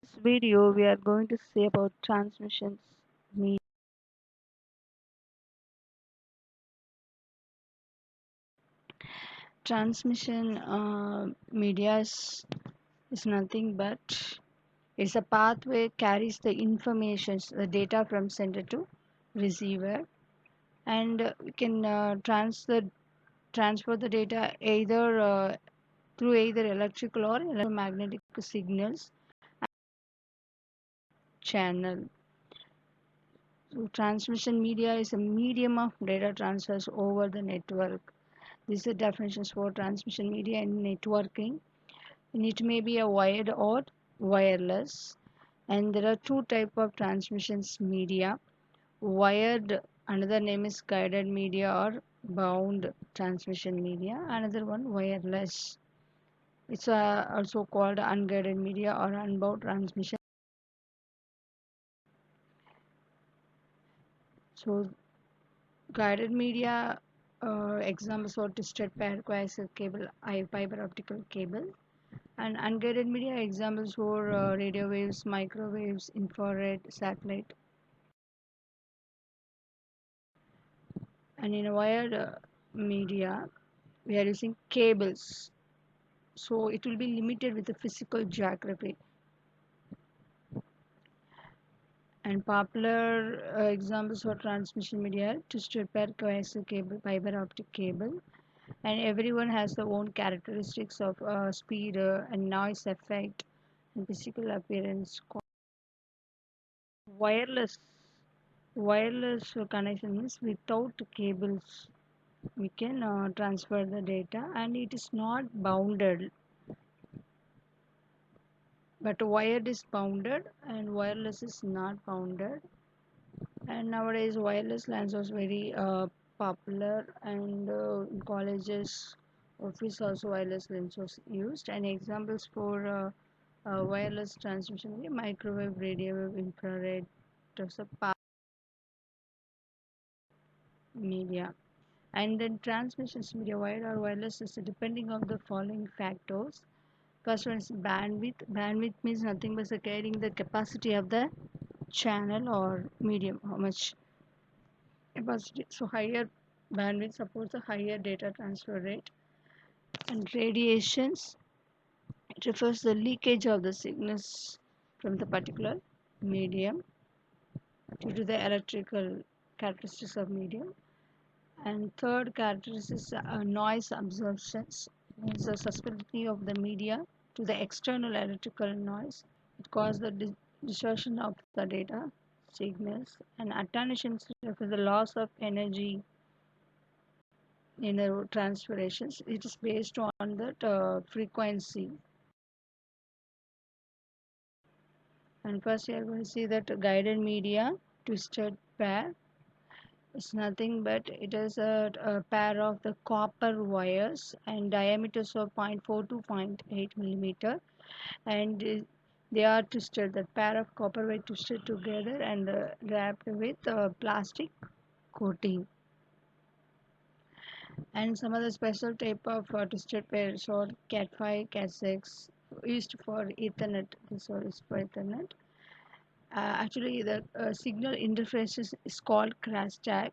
This video we are going to say about transmissions media. Transmission media is nothing but it's a pathway carries the information, the data from sender to receiver, and we can transfer the data either through either electrical or electromagnetic signals channel. So transmission media is a medium of data transfers over the network. These are definitions for transmission media in networking. And it may be a wired or wireless. And there are two type of transmissions media. Wired, another name is guided media or bound transmission media. Another one wireless. It's also called unguided media or unbound transmission. So guided media examples are twisted pair coaxial cable, fiber optical cable. And unguided media examples for radio waves, microwaves, infrared, satellite. And in wired media, we are using cables. So it will be limited with the physical geography. And popular examples for transmission media, twisted pair coaxial cable, fiber optic cable. And everyone has their own characteristics of speed and noise effect and physical appearance. Wireless wireless connection means without cables we can transfer the data and it is not bounded, but wired is bounded and wireless is not bounded. And nowadays wireless LANs are very popular, and in colleges office also wireless LANs was used. And examples for wireless transmission microwave, radio wave, infrared, those are media. And then transmissions media wired or wireless is depending on the following factors. First one is bandwidth. Bandwidth means nothing but carrying the capacity of the channel or medium, how much capacity. So higher bandwidth supports a higher data transfer rate. And radiations, it refers the leakage of the signals from the particular medium due to the electrical characteristics of medium. And third characteristic is noise absorptions, means the susceptibility of the media to the external electrical noise. It causes the distortion of the data signals. And attenuations refers the loss of energy in the transferations. It is based on that frequency. And first we are going to see that guided media twisted pair. It's nothing but it is a pair of the copper wires and diameters of zero point 0.4 to zero point 0.8 millimeter, and they are twisted. The pair of copper wire twisted together and wrapped with plastic coating. And some other special type of twisted pairs are Cat5, Cat6, used for Ethernet. This one is for Ethernet. Actually, the signal interface is called crosstalk.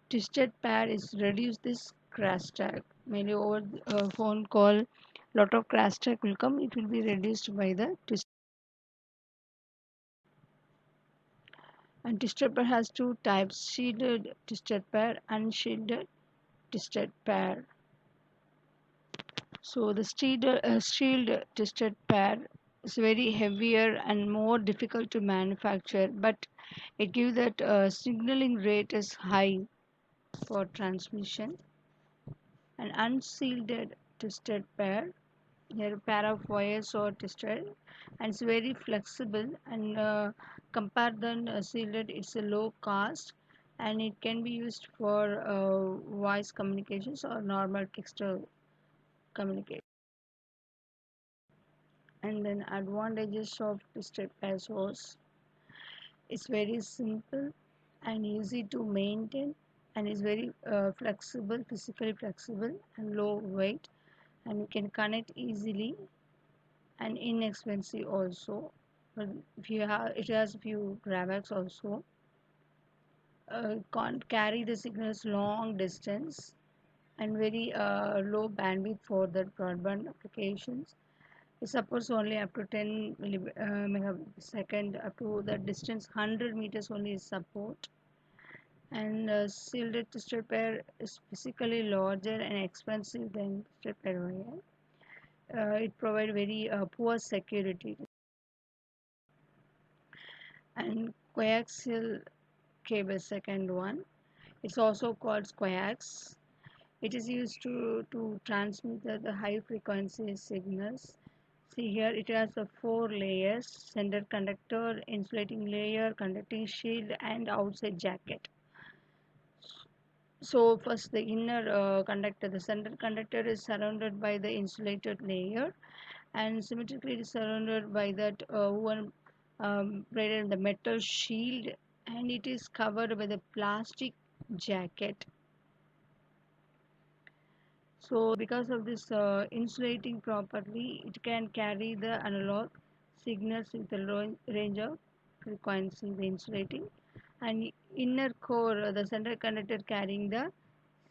Twisted pair is reduce this crosstalk. Mainly over the phone call, lot of crosstalk will come. It will be reduced by the twist. And twisted pair has two types: shielded twisted pair, unshielded twisted pair. So the shielded twisted pair is very heavier and more difficult to manufacture, but it gives that signaling rate is high for transmission. An unshielded twisted pair, here a pair of wires are twisted and it's very flexible, and compared than shielded, it's a low cost and it can be used for voice communications or normal text communication. And then advantages of twisted pair source: it's very simple and easy to maintain, and is very flexible, physically flexible and low weight, and you can connect easily and inexpensive also. But if you have, it has a few drawbacks also. Can't carry the signals long distance and very low bandwidth for the broadband applications. It supports only up to 10 megasecond up to the distance 100 meters only is support. And shielded twisted pair is physically larger and expensive than twisted pair wire. It provides very poor security. And coaxial cable, second one, it's also called coax. It is used to transmit the high frequency signals. See here, it has the four layers: sender conductor, insulating layer, conducting shield, and outside jacket. So first the inner conductor, the sender conductor is surrounded by the insulated layer, and symmetrically it is surrounded by that one braided the metal shield, and it is covered by the plastic jacket. So because of this insulating properly, it can carry the analog signals with the range of frequency, the insulating, and inner core, the center conductor carrying the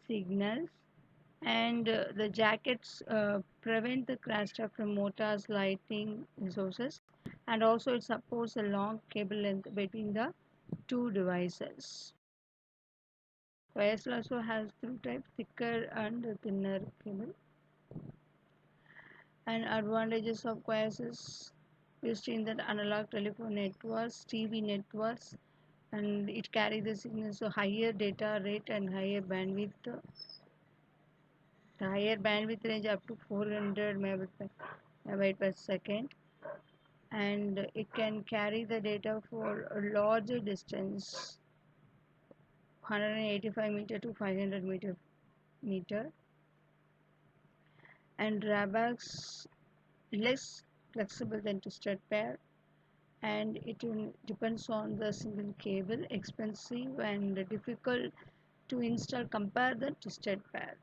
signals, and the jackets prevent the crosstalk from motors, lighting resources, and also it supports a long cable length between the two devices. Wires also has two types, thicker and thinner cable. And advantages of wires is used in the analog telephone networks, TV networks, and it carries the signals so higher data rate and higher bandwidth. The higher bandwidth range up to 400 megabyte per second, and it can carry the data for a larger distance, 185 meter to 500 meter. And drawbacks, less flexible than twisted pair, and it depends on the single cable, expensive and difficult to install compared the twisted pair.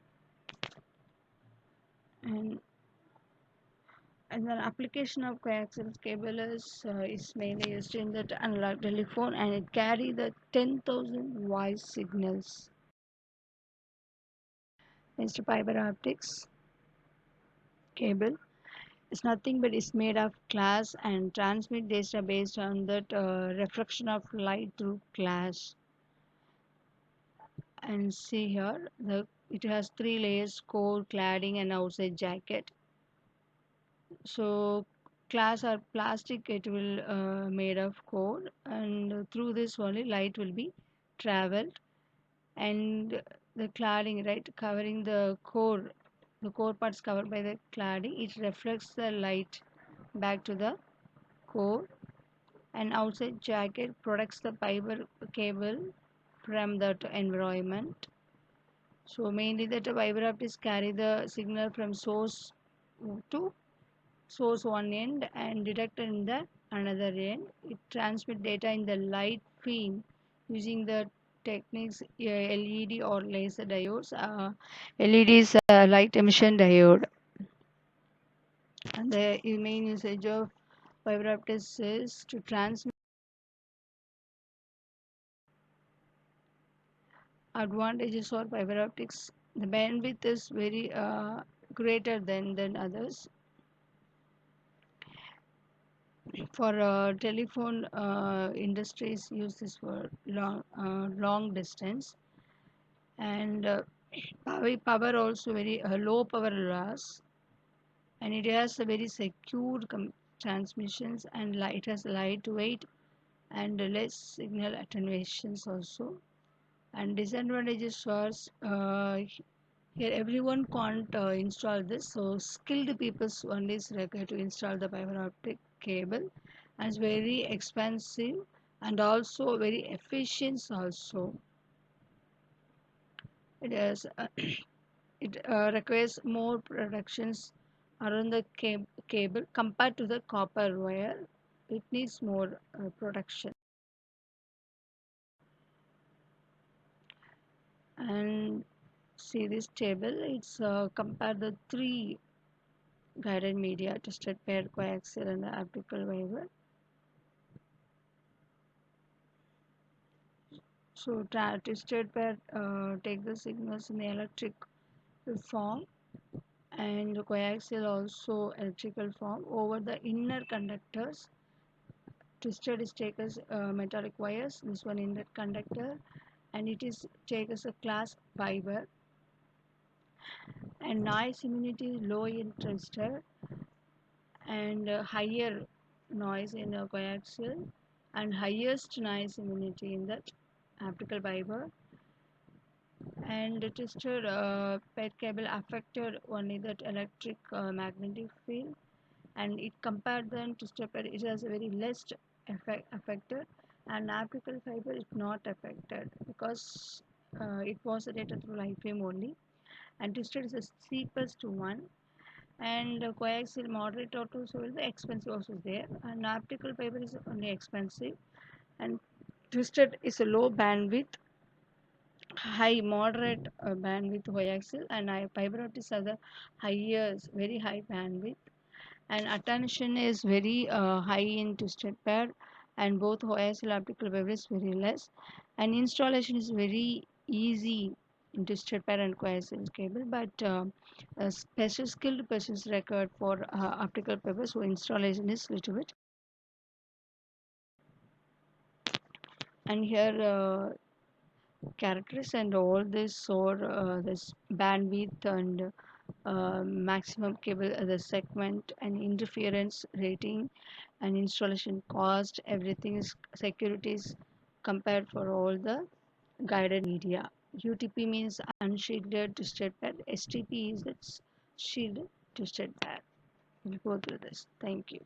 And And the application of coaxial cable is mainly used in the analog telephone, and it carry the 10,000 voice signals. Mr. Fiber optics cable is nothing but is made of glass and transmit data based on that reflection of light through glass. And see here, it has three layers: core, cladding, and outside jacket. So glass or plastic, it will made of core, and through this only light will be traveled, and the cladding, right, covering the core parts covered by the cladding, it reflects the light back to the core, and outside jacket protects the fiber cable from that environment. So mainly that fiber optics carry the signal from to source one end and detector in the another end. It transmits data in the light field using the techniques LED or laser diodes. LED is a light emission diode. And the main usage of fiber optics is to transmit. Advantages of fiber optics: the bandwidth is very greater than others. For telephone industries use this for long distance, and power also very low power loss, and it has a very secure transmissions, and light has lightweight and less signal attenuations also. And disadvantages was here everyone can't install this, so skilled people only is required to install the fiber optic cable, and it's very expensive and also very efficient also. It is it requires more productions around the cable compared to the copper wire. It needs more production. And see this table, it's compare the three guided media: tested pair, coaxial, and optical fiber. So twisted pair take the signals in the electric form, and the coaxial also electrical form over the inner conductors. Twisted is take as metallic wires. This one inner conductor, and it is take as a glass fiber. And noise immunity is low in twisted, and higher noise in the coaxial, and highest noise immunity in the optical fiber. And the twisted pair cable affected only that electric magnetic field, and it compared them to twisted pair, it has a very less affected, and optical fiber is not affected because it was rated through light frame only, and twisted is the cheapest one, and coaxial moderate also will be expensive also is there, and optical fiber is only expensive, and twisted is a low bandwidth, high moderate bandwidth coaxial, and fiber optics are the highest very high bandwidth, and attention is very high in twisted pair, and both coaxial optical fiber is very less, and installation is very easy in twisted pair and coaxial cable, but a special skilled persons required for optical fiber, so installation is little bit. And here characters and all this, or this bandwidth and maximum cable, the segment and interference rating and installation cost, everything is securities compared for all the guided media. UTP means unshielded twisted pair. STP is its shielded twisted pair. We'll go through this. Thank you.